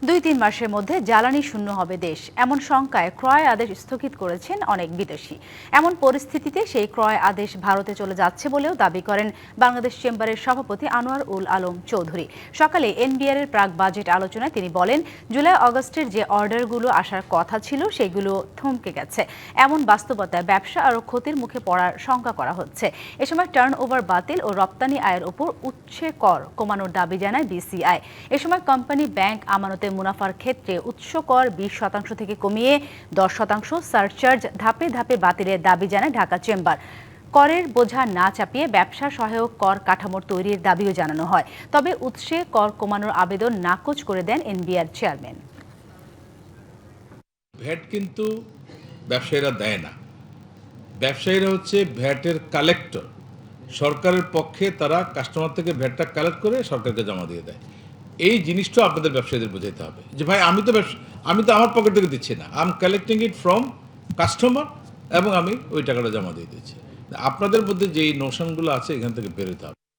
২-৩ মাসের মধ্যে জ্বালানি শূন্য হবে দেশ, এমন শঙ্কায় ক্রয় আদেশ স্থগিত করেছেন অনেক বিদেশি। এমন পরিস্থিতিতে সেই ক্রয় আদেশ ভারতে চলে যাচ্ছে বলেও দাবি করেন বাংলাদেশ চেম্বারের সভাপতি আনোয়ার উল আলম চৌধুরী। সকালে এনবিআর এর প্রাক বাজেট আলোচনায় তিনি বলেন, জুলাই আগস্টের যে অর্ডারগুলো আসার কথা ছিল সেগুলো থমকে গেছে। এমন বাস্তবতায় ব্যবসা আরও ক্ষতির মুখে পড়ার শঙ্কা করা হচ্ছে। এ সময় টার্নওভার বাতিল ও রপ্তানি আয়ের উপর উৎসে কর কমানোর দাবি জানায় বিসিআই। এ সময় কোম্পানি ব্যাংক আমানতে মুনাফার ক্ষেত্রে উৎস কর 20% থেকে কমিয়ে 10%, সারচার্জ ধাপে ধাপে বাতিলের দাবি জানায় ঢাকা চেম্বার। করের বোঝা না চাপিয়ে ব্যবসা সহায়ক কর কাঠামোর তৈরির দাবিও জানানো হয়। তবে উৎসে কর কমানোর আবেদন নাকচ করে দেন এনবিআর চেয়ারম্যান। ভ্যাট কিন্তু ব্যবসায়ীরা দেয় না, ব্যবসায়ীরা হচ্ছে ভ্যাটের কালেক্টর। সরকারের পক্ষে তারা কাস্টমার থেকে ভ্যাটটা কালেক্ট করে সরকারকে জমা দিয়ে দেয়। এই জিনিসটা আপনাদের ব্যবসায়ীদের বোঝাতে হবে যে ভাই আমি তো আমার পকেট থেকে দিচ্ছি না, I am collecting it from customer এবং আমি ওই টাকাটা জমা দিয়ে দিচ্ছি। আপনাদের মধ্যে যেই নোশনগুলো আছে এখান থেকে বেরোতে হবে।